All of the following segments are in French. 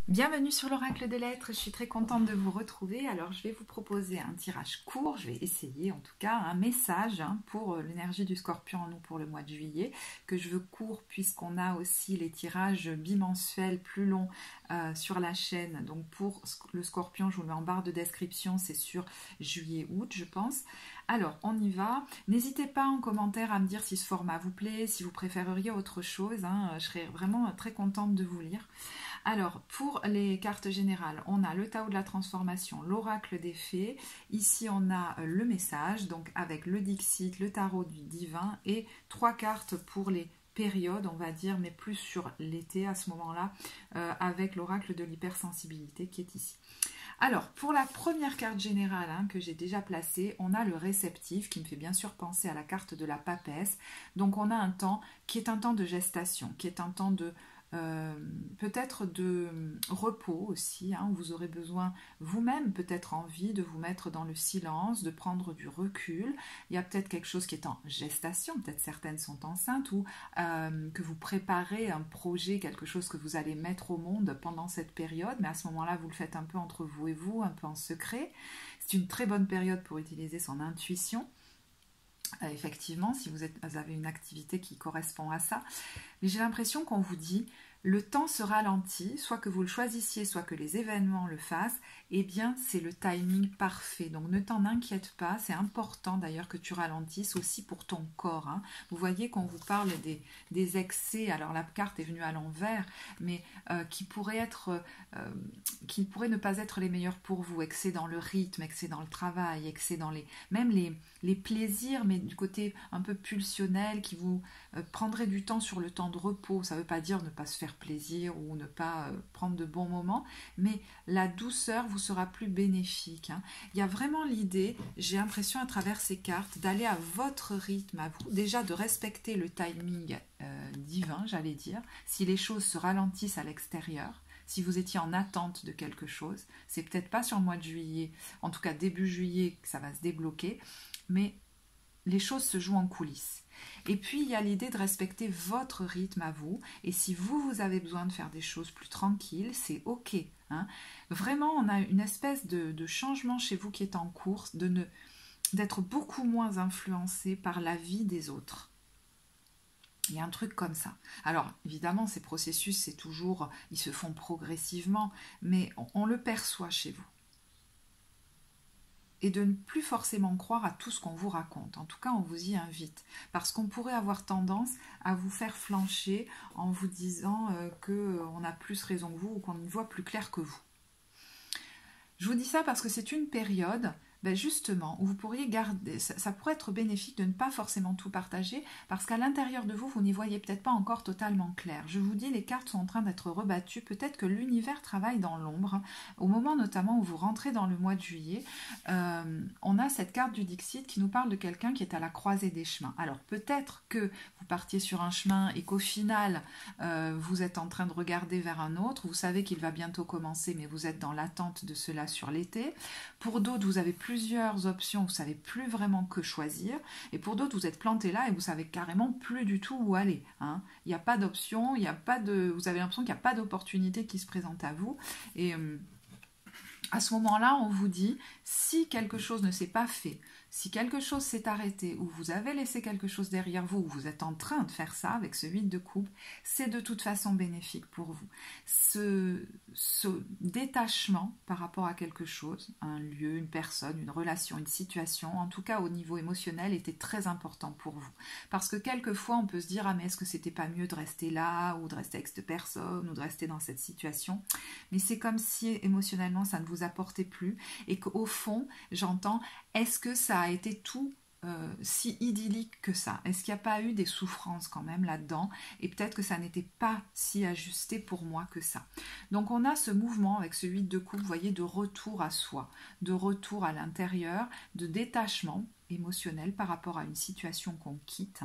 Bienvenue sur l'Oracle des Lettres, je suis très contente de vous retrouver. Alors je vais vous proposer un tirage court, je vais essayer en tout cas un message pour l'énergie du Scorpion en nous pour le mois de juillet, que je veux court puisqu'on a aussi les tirages bimensuels plus longs sur la chaîne. Donc pour le Scorpion, je vous le mets en barre de description, c'est sur juillet-août je pense. Alors on y va, n'hésitez pas en commentaire à me dire si ce format vous plaît, si vous préféreriez autre chose, je serais vraiment très contente de vous lire. Alors, pour les cartes générales, on a le Tao de la transformation, l'oracle des fées. Ici, on a le message, donc avec le Dixit, le tarot du divin et 3 cartes pour les périodes, on va dire, mais plus sur l'été à ce moment-là, avec l'oracle de l'hypersensibilité qui est ici. Alors, pour la première carte générale que j'ai déjà placée, on a le réceptif qui me fait bien sûr penser à la carte de la papesse. Donc, on a un temps qui est un temps de gestation, qui est un temps de peut-être de repos aussi, où vous aurez besoin vous-même peut-être envie de vous mettre dans le silence, de prendre du recul. Il y a peut-être quelque chose qui est en gestation, peut-être certaines sont enceintes ou que vous préparez un projet, quelque chose que vous allez mettre au monde pendant cette période, mais à ce moment-là vous le faites un peu entre vous et vous, un peu en secret. C'est une très bonne période pour utiliser son intuition. Effectivement, si vous avez une activité qui correspond à ça. Mais j'ai l'impression qu'on vous dit, le temps se ralentit, soit que vous le choisissiez, soit que les événements le fassent, eh bien c'est le timing parfait. Donc ne t'en inquiète pas, c'est important d'ailleurs que tu ralentisses aussi pour ton corps. Vous voyez qu'on vous parle des excès, alors la carte est venue à l'envers, mais qui pourraient ne pas être les meilleurs pour vous. Excès dans le rythme, excès dans le travail, excès dans même les plaisirs, mais du côté un peu pulsionnel qui vous prendrait du temps sur le temps de repos. Ça ne veut pas dire ne pas se faire plaisir ou ne pas prendre de bons moments, mais la douceur vous sera plus bénéfique. Il y a vraiment l'idée, j'ai l'impression à travers ces cartes, d'aller à votre rythme à vous, déjà de respecter le timing divin, j'allais dire, si les choses se ralentissent à l'extérieur. Si vous étiez en attente de quelque chose, c'est peut-être pas sur le mois de juillet, en tout cas début juillet que ça va se débloquer, mais les choses se jouent en coulisses. Et puis il y a l'idée de respecter votre rythme à vous, et si vous avez besoin de faire des choses plus tranquilles, c'est ok. Vraiment, on a une espèce de changement chez vous qui est en cours, d'être beaucoup moins influencé par la vie des autres. Il y a un truc comme ça. Alors, évidemment, ces processus, ils se font progressivement, mais on le perçoit chez vous. Et de ne plus forcément croire à tout ce qu'on vous raconte. En tout cas, on vous y invite. Parce qu'on pourrait avoir tendance à vous faire flancher en vous disant qu'on a plus raison que vous ou qu'on y voit plus clair que vous. Je vous dis ça parce que c'est une période justement, où vous pourriez garder, ça pourrait être bénéfique de ne pas forcément tout partager, parce qu'à l'intérieur de vous, vous n'y voyez peut-être pas encore totalement clair. Je vous dis, les cartes sont en train d'être rebattues, peut-être que l'univers travaille dans l'ombre. Au moment notamment où vous rentrez dans le mois de juillet, on a cette carte du Dixit qui nous parle de quelqu'un qui est à la croisée des chemins. Alors peut-être que vous partiez sur un chemin et qu'au final, vous êtes en train de regarder vers un autre, vous savez qu'il va bientôt commencer, mais vous êtes dans l'attente de cela sur l'été. Pour d'autres, vous avez plusieurs options, vous ne savez plus vraiment que choisir, et pour d'autres, vous êtes planté là et vous savez carrément plus du tout où aller. Il n'y a pas d'option, vous avez l'impression qu'il n'y a pas d'opportunité qui se présente à vous, et à ce moment-là, on vous dit, si quelque chose ne s'est pas fait, si quelque chose s'est arrêté, ou vous avez laissé quelque chose derrière vous, ou vous êtes en train de faire ça avec ce 8 de coupe, c'est de toute façon bénéfique pour vous. Ce détachement par rapport à quelque chose, un lieu, une personne, une relation, une situation, en tout cas au niveau émotionnel, était très important pour vous. Parce que quelquefois, on peut se dire, mais est-ce que c'était pas mieux de rester là, ou de rester avec cette personne, ou de rester dans cette situation? Mais c'est comme si émotionnellement, ça ne vous apportait plus, et qu'au fond, j'entends, est-ce que ça a été tout si idyllique que ça? Est-ce qu'il n'y a pas eu des souffrances quand même là-dedans? Et peut-être que ça n'était pas si ajusté pour moi que ça. Donc on a ce mouvement avec ce 8 de coupe, vous voyez, de retour à soi, de retour à l'intérieur, de détachement émotionnel par rapport à une situation qu'on quitte.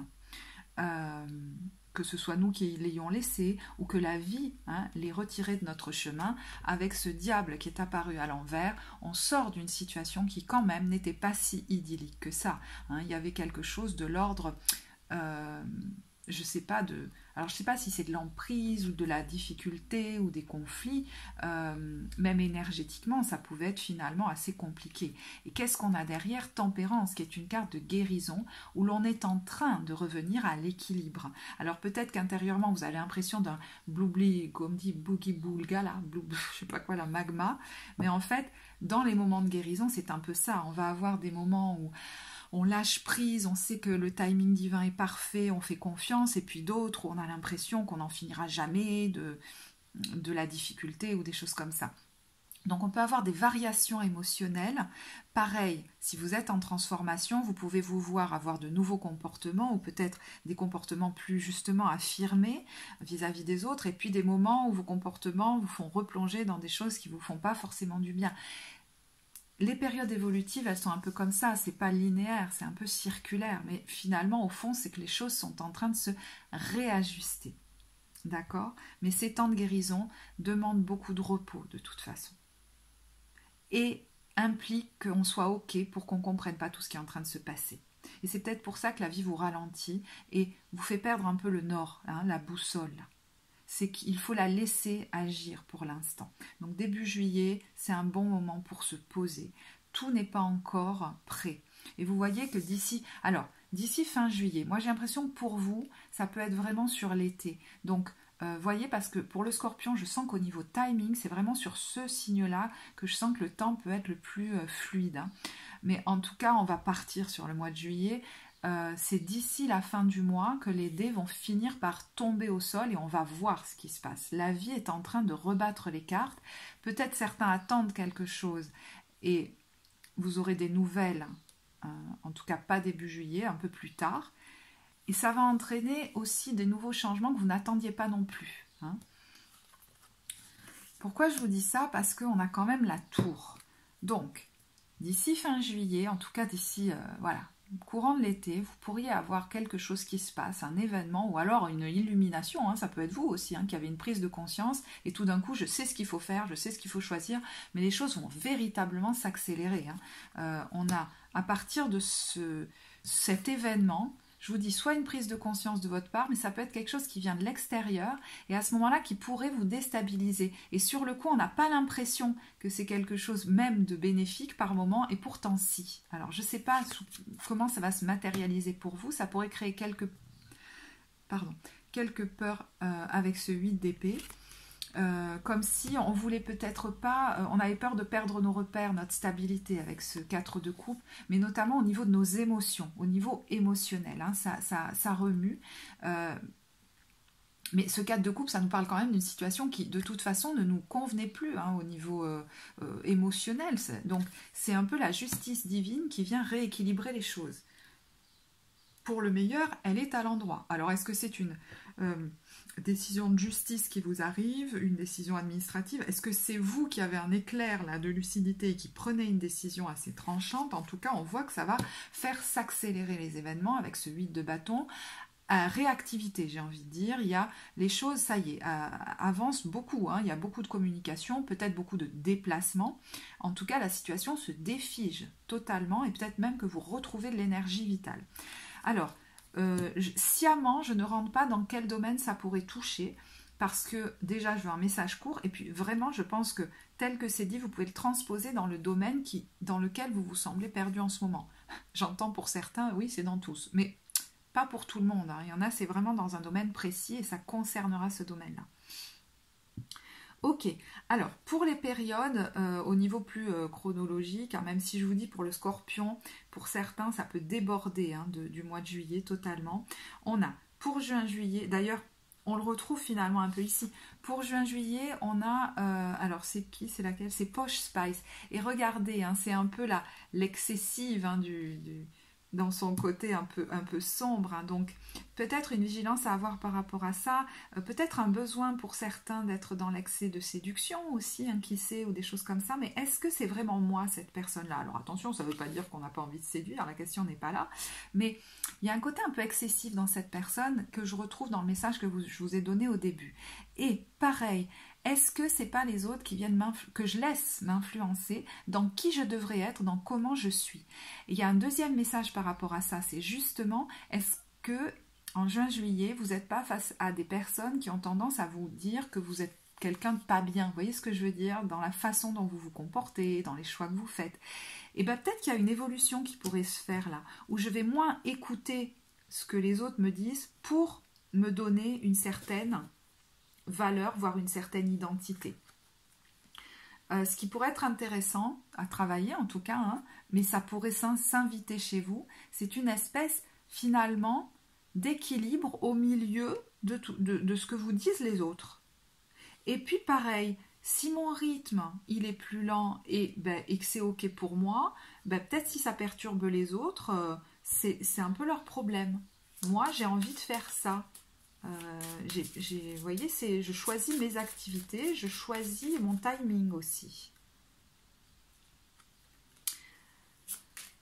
Que ce soit nous qui l'ayons laissé ou que la vie l'ait retiré de notre chemin, avec ce diable qui est apparu à l'envers, on sort d'une situation qui quand même n'était pas si idyllique que ça. Il y avait quelque chose de l'ordre, je sais pas, Alors je ne sais pas si c'est de l'emprise ou de la difficulté ou des conflits, même énergétiquement ça pouvait être finalement assez compliqué. Et qu'est-ce qu'on a derrière? Tempérance, qui est une carte de guérison où l'on est en train de revenir à l'équilibre. Alors peut-être qu'intérieurement vous avez l'impression d'un bloubli, comme dit boogie boulga là, je sais pas quoi, la magma, mais en fait dans les moments de guérison c'est un peu ça. On va avoir des moments où on lâche prise, on sait que le timing divin est parfait, on fait confiance, et puis d'autres où on a l'impression qu'on n'en finira jamais, de la difficulté ou des choses comme ça. Donc on peut avoir des variations émotionnelles. Pareil, si vous êtes en transformation, vous pouvez vous voir avoir de nouveaux comportements ou peut-être des comportements plus justement affirmés vis-à-vis des autres, et puis des moments où vos comportements vous font replonger dans des choses qui ne vous font pas forcément du bien. Les périodes évolutives, elles sont un peu comme ça, c'est pas linéaire, c'est un peu circulaire, mais finalement, au fond, c'est que les choses sont en train de se réajuster. D'accord? Mais ces temps de guérison demandent beaucoup de repos, de toute façon. Et impliquent qu'on soit OK pour qu'on ne comprenne pas tout ce qui est en train de se passer. Et c'est peut-être pour ça que la vie vous ralentit et vous fait perdre un peu le nord, hein, la boussole, là. C'est qu'il faut la laisser agir pour l'instant. Donc début juillet, c'est un bon moment pour se poser. Tout n'est pas encore prêt. Et vous voyez que d'ici fin juillet, moi j'ai l'impression que pour vous, ça peut être vraiment sur l'été. Donc voyez, parce que pour le Scorpion, je sens qu'au niveau timing, c'est vraiment sur ce signe-là que je sens que le temps peut être le plus fluide. Hein. Mais en tout cas, on va partir sur le mois de juillet. C'est d'ici la fin du mois que les dés vont finir par tomber au sol et on va voir ce qui se passe. La vie est en train de rebattre les cartes. Peut-être certains attendent quelque chose et vous aurez des nouvelles, en tout cas pas début juillet, un peu plus tard. Et ça va entraîner aussi des nouveaux changements que vous n'attendiez pas non plus. Hein. Pourquoi je vous dis ça? Parce qu'on a quand même la tour. Donc, d'ici fin juillet, en tout cas d'ici, courant de l'été, vous pourriez avoir quelque chose qui se passe, un événement ou alors une illumination, hein, ça peut être vous aussi, hein, qui avez une prise de conscience et tout d'un coup je sais ce qu'il faut faire, je sais ce qu'il faut choisir, mais les choses vont véritablement s'accélérer. Hein. On a à partir de cet événement, je vous dis soit une prise de conscience de votre part, mais ça peut être quelque chose qui vient de l'extérieur et à ce moment-là qui pourrait vous déstabiliser. Et sur le coup, on n'a pas l'impression que c'est quelque chose même de bénéfique par moment et pourtant si. Alors je ne sais pas comment ça va se matérialiser pour vous, ça pourrait créer quelques peurs avec ce 8 d'épée. Comme si on voulait peut-être pas, on avait peur de perdre nos repères, notre stabilité avec ce 4 de coupe, mais notamment au niveau de nos émotions, au niveau émotionnel, hein, ça remue. Mais ce 4 de coupe, ça nous parle quand même d'une situation qui, de toute façon, ne nous convenait plus hein, au niveau émotionnel. Donc, c'est un peu la justice divine qui vient rééquilibrer les choses. Pour le meilleur, elle est à l'endroit. Alors, est-ce que c'est une décision de justice qui vous arrive, une décision administrative? Est-ce que c'est vous qui avez un éclair là, de lucidité et qui prenez une décision assez tranchante? En tout cas, on voit que ça va faire s'accélérer les événements avec ce 8 de bâton. Réactivité, j'ai envie de dire, il y a les choses, ça y est, avancent beaucoup, hein, il y a beaucoup de communication, peut-être beaucoup de déplacements. En tout cas, la situation se défige totalement et peut-être même que vous retrouvez de l'énergie vitale. Alors, sciemment, je ne rentre pas dans quel domaine ça pourrait toucher, parce que déjà, je veux un message court, et puis vraiment, je pense que tel que c'est dit, vous pouvez le transposer dans le domaine dans lequel vous vous semblez perdu en ce moment. J'entends pour certains, oui, c'est dans tous, mais pas pour tout le monde. Hein. Il y en a, c'est vraiment dans un domaine précis, et ça concernera ce domaine-là. Ok, alors pour les périodes au niveau plus chronologique, hein, même si je vous dis pour le Scorpion, pour certains ça peut déborder hein, du mois de juillet totalement. On a pour juin-juillet, d'ailleurs on le retrouve finalement un peu ici. Pour juin-juillet, on a, alors c'est qui, c'est laquelle? C'est Posh Spice. Et regardez, hein, c'est un peu l'excessive hein, dans son côté un peu sombre. Hein. Donc peut-être une vigilance à avoir par rapport à ça. Peut-être un besoin pour certains d'être dans l'excès de séduction aussi, hein, qui sait, ou des choses comme ça. Mais est-ce que c'est vraiment moi, cette personne-là? Alors attention, ça ne veut pas dire qu'on n'a pas envie de séduire, la question n'est pas là. Mais il y a un côté un peu excessif dans cette personne que je retrouve dans le message que je vous ai donné au début. Et pareil, est-ce que c'est pas les autres qui viennent que je laisse m'influencer dans qui je devrais être, dans comment je suis? Et il y a un deuxième message par rapport à ça, c'est justement, est-ce que en juin-juillet, vous n'êtes pas face à des personnes qui ont tendance à vous dire que vous êtes quelqu'un de pas bien. Vous voyez ce que je veux dire? Dans la façon dont vous vous comportez, dans les choix que vous faites. Et bien peut-être qu'il y a une évolution qui pourrait se faire là, où je vais moins écouter ce que les autres me disent pour me donner une certaine valeur, voire une certaine identité. Ce qui pourrait être intéressant à travailler en tout cas, hein, mais ça pourrait s'inviter chez vous, c'est une espèce finalement d'équilibre au milieu de ce que vous disent les autres. Et puis pareil, si mon rythme il est plus lent et que c'est ok pour moi, peut-être si ça perturbe les autres, c'est un peu leur problème. Moi j'ai envie de faire ça. Vous voyez, je choisis mes activités, je choisis mon timing aussi.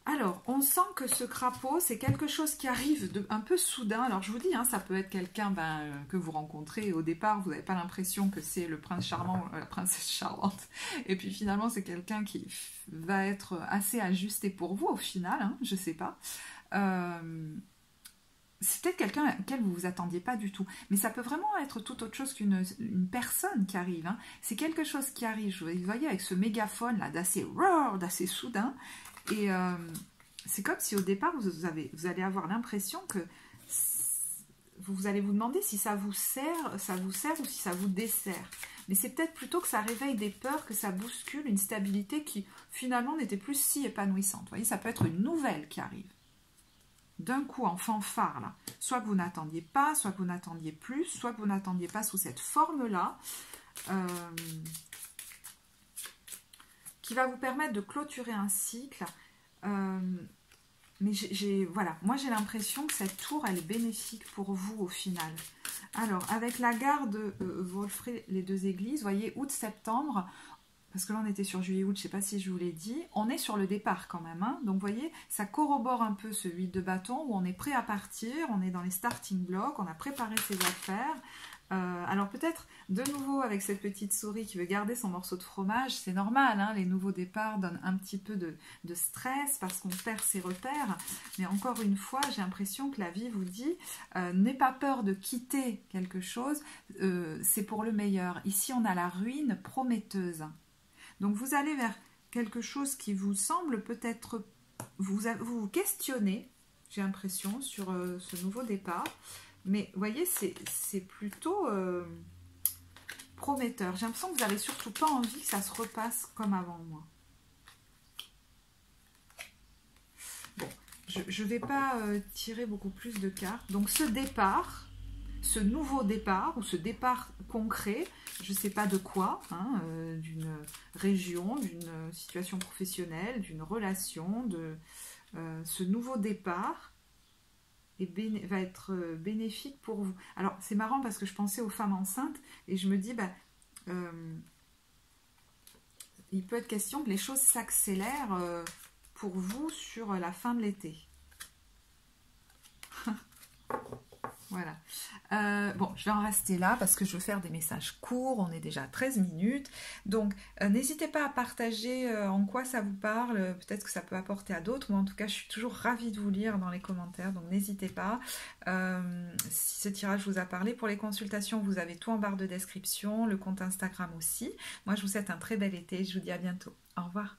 Alors, on sent que ce crapaud, c'est quelque chose qui arrive un peu soudain. Alors, je vous dis, hein, ça peut être quelqu'un que vous rencontrez et au départ, vous n'avez pas l'impression que c'est le prince charmant ou la princesse charmante. Et puis finalement, c'est quelqu'un qui va être assez ajusté pour vous au final, hein, je ne sais pas. C'est peut-être quelqu'un auquel vous ne vous attendiez pas du tout. Mais ça peut vraiment être tout autre chose qu'une personne qui arrive. Hein. C'est quelque chose qui arrive, vous voyez, avec ce mégaphone là, d'assez soudain. Et c'est comme si au départ, vous allez avoir l'impression que vous allez vous demander si ça vous sert ou si ça vous dessert. Mais c'est peut-être plutôt que ça réveille des peurs, que ça bouscule une stabilité qui finalement n'était plus si épanouissante. Vous voyez, ça peut être une nouvelle qui arrive. D'un coup, en fanfare, là. Soit que vous n'attendiez pas, soit que vous n'attendiez plus, soit que vous n'attendiez pas sous cette forme-là. Qui va vous permettre de clôturer un cycle. Mais voilà, moi j'ai l'impression que cette tour, elle est bénéfique pour vous au final. Alors, avec la gare de Wolfray, les deux églises, vous voyez, août-septembre, parce que là on était sur juillet-août, je ne sais pas si je vous l'ai dit, on est sur le départ quand même. Hein. Donc vous voyez, ça corrobore un peu ce 8 de bâton où on est prêt à partir, on est dans les starting blocks, on a préparé ses affaires. Alors peut-être de nouveau avec cette petite souris qui veut garder son morceau de fromage, c'est normal, hein, les nouveaux départs donnent un petit peu de stress parce qu'on perd ses repères, mais encore une fois j'ai l'impression que la vie vous dit n'aie pas peur de quitter quelque chose, c'est pour le meilleur. Ici on a la ruine prometteuse, donc vous allez vers quelque chose qui vous semble peut-être, vous questionnez, j'ai l'impression, sur ce nouveau départ. Mais vous voyez, c'est plutôt prometteur. J'ai l'impression que vous n'avez surtout pas envie que ça se repasse comme avant moi. Bon, je ne vais pas tirer beaucoup plus de cartes. Donc ce départ, ce nouveau départ, ou ce départ concret, je ne sais pas de quoi, hein, d'une région, d'une situation professionnelle, d'une relation, ce nouveau départ, va être bénéfique pour vous. Alors, c'est marrant parce que je pensais aux femmes enceintes et je me dis, il peut être question que les choses s'accélèrent pour vous sur la fin de l'été. Voilà. Bon, je vais en rester là parce que je veux faire des messages courts. On est déjà à 13 minutes. Donc, n'hésitez pas à partager en quoi ça vous parle. Peut-être que ça peut apporter à d'autres. Moi, en tout cas, je suis toujours ravie de vous lire dans les commentaires. Donc, n'hésitez pas. Si ce tirage vous a parlé, pour les consultations, vous avez tout en barre de description. Le compte Instagram aussi. Moi, je vous souhaite un très bel été. Je vous dis à bientôt. Au revoir.